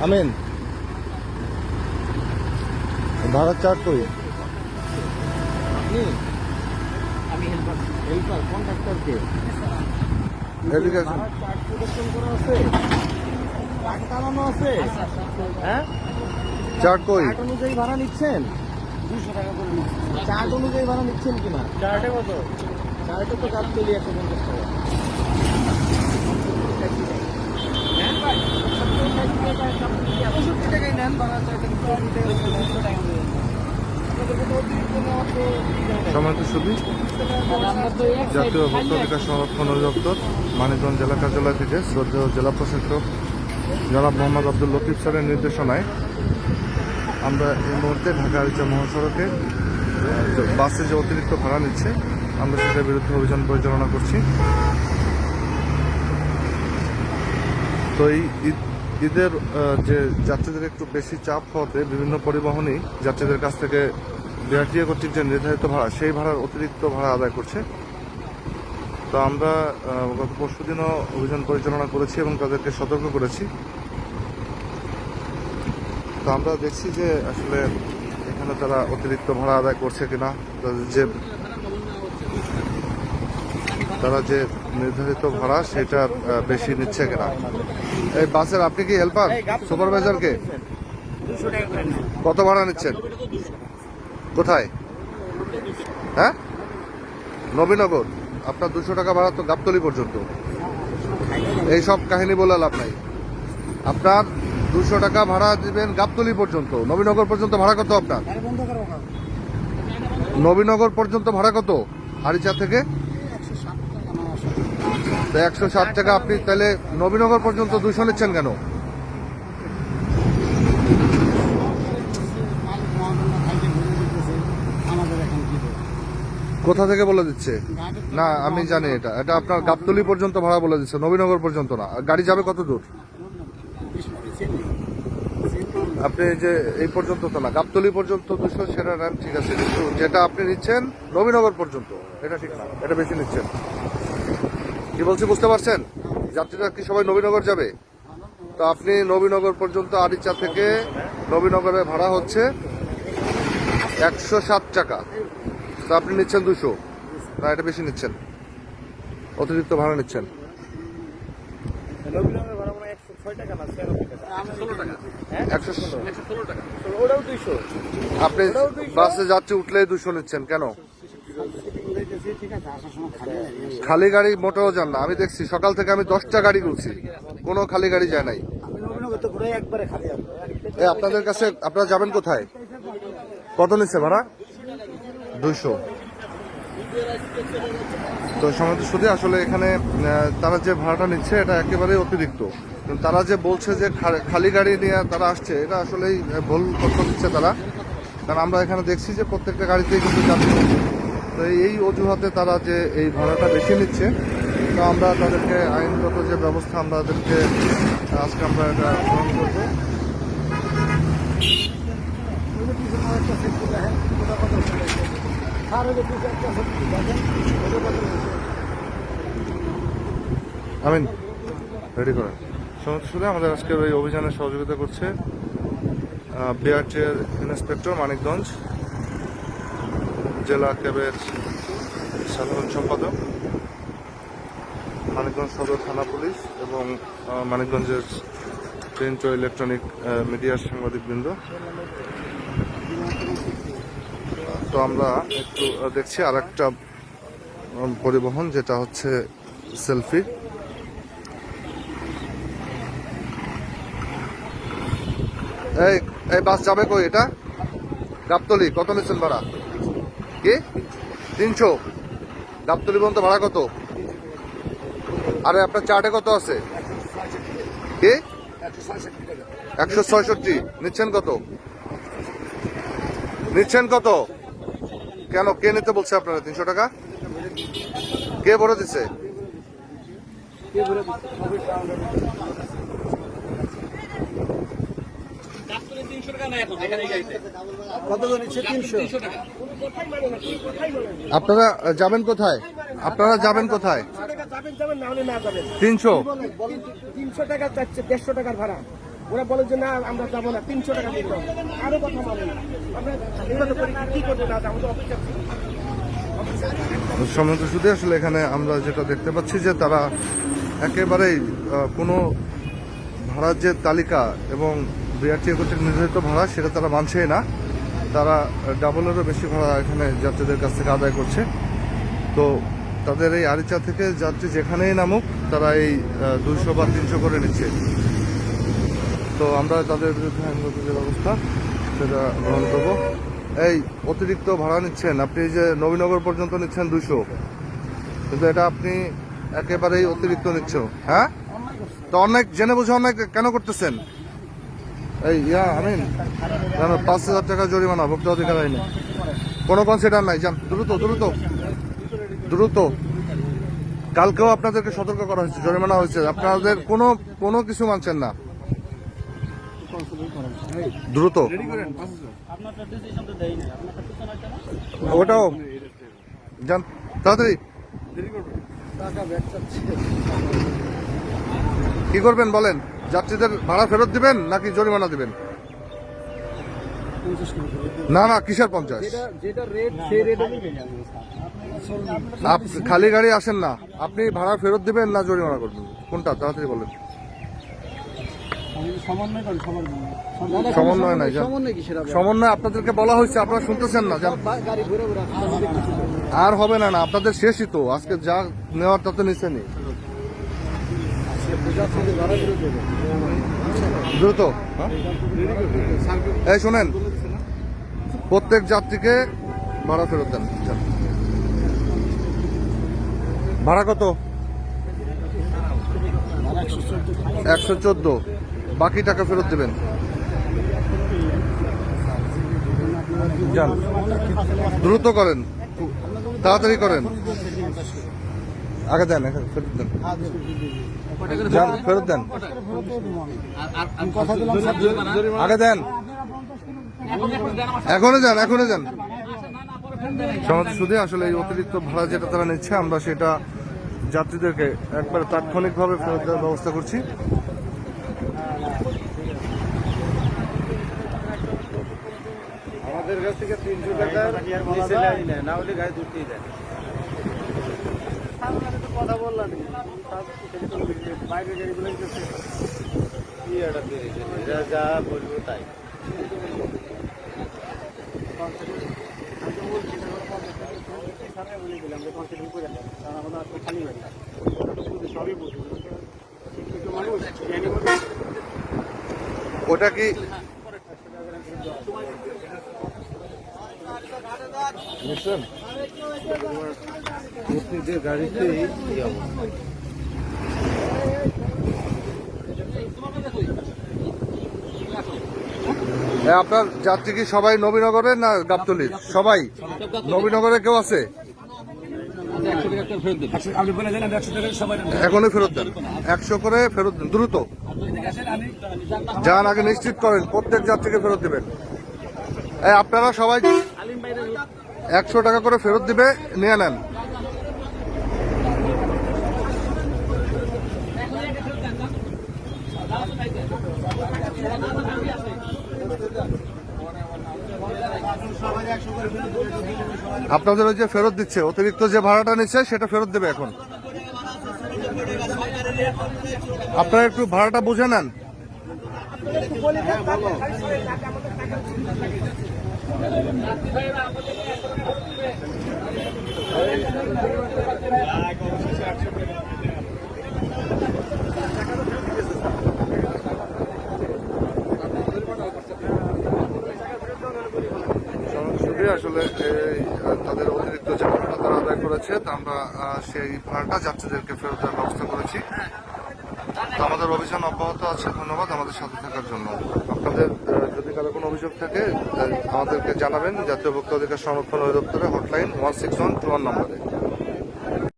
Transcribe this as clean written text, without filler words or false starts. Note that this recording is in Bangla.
আমিন ভাড়া চার্ট করি আপনি আমি হেল্পার হেল্পার কন্ট্রাক্টরকে এদিকে আসুন চার্ট প্রদর্শন করা আছে, চার্ট টানানো আছে। হ্যাঁ, চার্ট কই চার্ট অনুযায়ী ভাড়া নিচ্ছেন? 200 টাকা করে নিচ্ছেন। চার্ট অনুযায়ী ভাড়া নিচ্ছেন কিনা? চার্টে কত? চার্টে তো গাবতলী 150 টাকা। টাকাই নেন ভাড়া, সমাজ সুদী জাতীয় ভোক্তা অধিকার সংরক্ষণ অধিদপ্তর মানিকগঞ্জ জেলা কার্যালয় থেকে শ্রদ্ধেয় জেলা প্রশাসক জনাব মোহাম্মদ আব্দুল লতিফ স্যারের নির্দেশনায় আমরা এই মুহূর্তে ঢাকা আরিচা মহাসড়কে বাসে যে অতিরিক্ত ভাড়া নিচ্ছে আমরা সেটার বিরুদ্ধে অভিযান পরিচালনা করছি। তো এই ঈদের যে যাত্রীদের একটু বেশি চাপ হওয়াতে বিভিন্ন পরিবহনই যাত্রীদের কাছ থেকে বিআরটিএ কর্তৃক যে নির্ধারিত ভাড়া সেই ভাড়ার অতিরিক্ত ভাড়া আদায় করছে। তো আমরা গত পরশুদিনও অভিযান পরিচালনা করেছি এবং তাদেরকে সতর্ক করেছি। তো আমরা দেখছি যে আসলে এখানে তারা অতিরিক্ত ভাড়া আদায় করছে কিনা, তারা যে নির্ধারিত ভাড়া সেটা বেশি নিচ্ছে কিনা। এই বাসের আপনি কি হেল্পার সুপারভাইজারকে কত ভাড়া নিচ্ছেন? কোথায়? হ্যাঁ, নবীনগর। আপনার 200 টাকা ভাড়া তো গাবতলী পর্যন্ত। এই সব কাহিনী বলে লাভ নাই। আপনার 200 টাকা ভাড়া দিবেন গাবতলী পর্যন্ত। নবীনগর পর্যন্ত ভাড়া কত আপনার? নবীনগর পর্যন্ত ভাড়া কত আরিচা থেকে? 160 টাকা। আপনি তাহলে নবীনগর পর্যন্ত 200 নিচ্ছেন কেন? কোথা থেকে বলে দিচ্ছে? না আমি জানি এটা এটা আপনার গাবতলী পর্যন্ত ভাড়া বলে দিচ্ছে, নবীনগর পর্যন্ত না। গাড়ি যাবে কত দূর? আপনি যে এই পর্যন্ত তো না, গাবতলী পর্যন্ত 200 সেটা নেন, ঠিক আছে, কিন্তু যেটা আপনি নিচ্ছেন নবীনগর পর্যন্ত এটা ঠিক না, এটা বেশি নিচ্ছেন। কি বলছি বুঝতে পারছেন? যাত্রীরা কি সবাই নবীনগর যাবে? তো আপনি নবীনগর পর্যন্ত আরিচা থেকে নবীনগরের ভাড়া হচ্ছে 160 টাকা। তো আপনি নিচ্ছেন 200, না এটা বেশি নিচ্ছেন, অতিরিক্ত ভাড়া নিচ্ছেন। আপনি বাসে যাত্রী উঠলেই 200 নিচ্ছেন কেন? খালি গাড়ি মোটেও যান না, আমি দেখছি সকাল থেকে আমি 10টা গাড়ি ঘুরছি, কোনো খালি গাড়ি যায় নাই। আপনাদের কাছে আপনারা যাবেন কোথায়? কত নিচ্ছে ভাড়া? 200। তো সমাজ শুধু আসলে এখানে তারা যে ভাড়াটা নিচ্ছে এটা একেবারেই অতিরিক্ত। তারা যে বলছে যে খালি গাড়ি নিয়ে তারা আসছে, এটা আসলেই ভুল তথ্য দিচ্ছে তারা। কারণ আমরা এখানে দেখছি যে প্রত্যেকটা গাড়িতেই কিন্তু যাত্রী। তো এই অজুহাতে তারা যে এই ভাড়াটা বেশি নিচ্ছে, তো আমরা তাদেরকে আইনগত যে ব্যবস্থা আমরা তাদেরকে আজকে আমরা এটা গ্রহণ করবো। আমিন রেডি করেন। শুধু আমাদের আজকের এই অভিযানে সহযোগিতা করছে বিআরটিএর ইন্সপেক্টর মানিকগঞ্জ, জেলা ক্যাবের সাধারণ সম্পাদক, মানিকগঞ্জ সদর থানা পুলিশ এবং মানিকগঞ্জের প্রিন্ট ও ইলেকট্রনিক মিডিয়ার সাংবাদিকবৃন্দ। তো আমরা একটু দেখছি আর একটা পরিবহন, যেটা হচ্ছে সেলফি। এই বাস যাবে কই? এটা গাবতলী। কত নিচ্ছেন ভাড়া? কি 300? গাবতলী পর্যন্ত ভাড়া কত? আরে আপনার চার্টে কত আছে? কি 166? নিচ্ছেন কত? নিচ্ছেন কত? কেন, কে নিতে বলছে আপনারা 300 টাকা? কে ভরে দিচ্ছে? আপনারা যাবেন কোথায়? আপনারা যাবেন কোথায়? 300 টাকা চাচ্ছে, 150 টাকার ভাড়া। ওরা বলে যে না আমরা যাবো না, 300 টাকা দিতে হবে, আরো কথা বলে না। আমরা নির্মাণ করি কি করবো না, আমাদের অফিস আছে। সম্মানিত শুধু আসলে এখানে আমরা যেটা দেখতে পাচ্ছি যে তারা একেবারেই কোনো ভাড়ার যে তালিকা এবং বিআরটিএ কর্তৃক নির্ধারিত ভাড়া সেটা তারা মানছেই না। তারা ডাবলেরও বেশি ভাড়া এখানে যাত্রীদের কাছ থেকে আদায় করছে। তো তাদের এই আরিচা থেকে যাত্রী যেখানেই নামুক তারা এই 200 বা 300 করে নিচ্ছে। তো আমরা তাদের বিরুদ্ধে আইনগত যে ব্যবস্থা সেটা গ্রহণ করবো। এই অতিরিক্ত ভাড়া নিচ্ছেন আপনি, এই যে নবীনগর পর্যন্ত নিচ্ছেন 200, কিন্তু এটা আপনি একেবারেই অতিরিক্ত নিচ্ছেন। হ্যাঁ, তো অনেক জেনে বুঝে অনেক কেন করতেছেন? এই আমিন 5,000 টাকা জরিমানা, ভোক্তা অধিকার আইনে কোনো কনসিডার নাই। যান দ্রুত দ্রুত দ্রুত। কালকেও আপনাদেরকে সতর্ক করা হয়েছে, জরিমানা হয়েছে, আপনাদের কোনো কিছু মানছেন না। দ্রুত ওটাও যান তাড়াতাড়ি। কি করবেন বলেন? যাত্রীদের ভাড়া ফেরত দিবেন নাকি জরিমানা দিবেন? না না, কিসের 50? যেটা রেট সেই রেটে খালি গাড়ি আসেন না, আপনি ভাড়া ফেরত দিবেন না জরিমানা করবেন, কোনটা? তাড়াতাড়ি বলেন। সমন্বয় নাই, সমন্বয় আপনাদেরকে বলা হয়েছে, আপনারা শুনতেছেন না। গাড়ি ঘুরে ঘুরে আর হবে না, না আপনাদের শেষই তো, আজকে যা নেওয়ার তা তো নিচ্ছেনই। দ্রুত। এই শোনেন, প্রত্যেক যাত্রীকে ভাড়া ফেরত দেন। ভাড়া কত? 114। বাকি টাকা ফেরত দেবেন। যান দ্রুত করেন, তাড়াতাড়ি করেন। আগে দেন, ফেরত দেন, যান ফেরত দেন, আগে দেন, এখনই যান, এখনই যান। শুধু আসলে এই অতিরিক্ত ভাড়া যেটা তারা নিচ্ছে, আমরা সেটা যাত্রীদেরকে একবার তাৎক্ষণিকভাবে ফেরত দেওয়ার ব্যবস্থা করছি। আমাদের কাছ থেকে 300 টাকা নিচে নেয় না, হলে গায়ে দুটিয়ে দেয়। কথা বললাম বাইরে গাড়িগুলো কি এটা যা বলবো তাই। ওটা কি বুঝছেন? গাড়িতে আপনার যাত্রী কি সবাই নবীনগরের না গাবতলী? সবাই নবীনগরে কেউ আছে? এখনই ফেরত দেন, 100 করে ফেরত দেন, দ্রুত যান। আগে নিশ্চিত করেন প্রত্যেক যাত্রীকে ফেরত দিবেন। আপনারা সবাই 100 টাকা করে ফেরত দিবে, নিয়ে নেন। আপনাদের ওই যে ফেরত দিচ্ছে, অতিরিক্ত যে ভাড়াটা নিচ্ছে সেটা ফেরত দেবে এখন। আপনারা একটু ভাড়াটা বুঝে নেন। আসলে তাদের অতিরিক্ত যে ভাড়াটা তারা আদায় করেছে, তা আমরা সেই ভাড়াটা যাত্রীদেরকে ফেরত দেওয়ার ব্যবস্থা করেছি। তো আমাদের অভিযান অব্যাহত আছে। ধন্যবাদ আমাদের সাথে থাকার জন্য। আপনাদের যদি কারো কোনো অভিযোগ থাকে আমাদেরকে জানাবেন। জাতীয় ভোক্তা অধিকার সংরক্ষণ অধিদপ্তরের হটলাইন 1612 নম্বরে।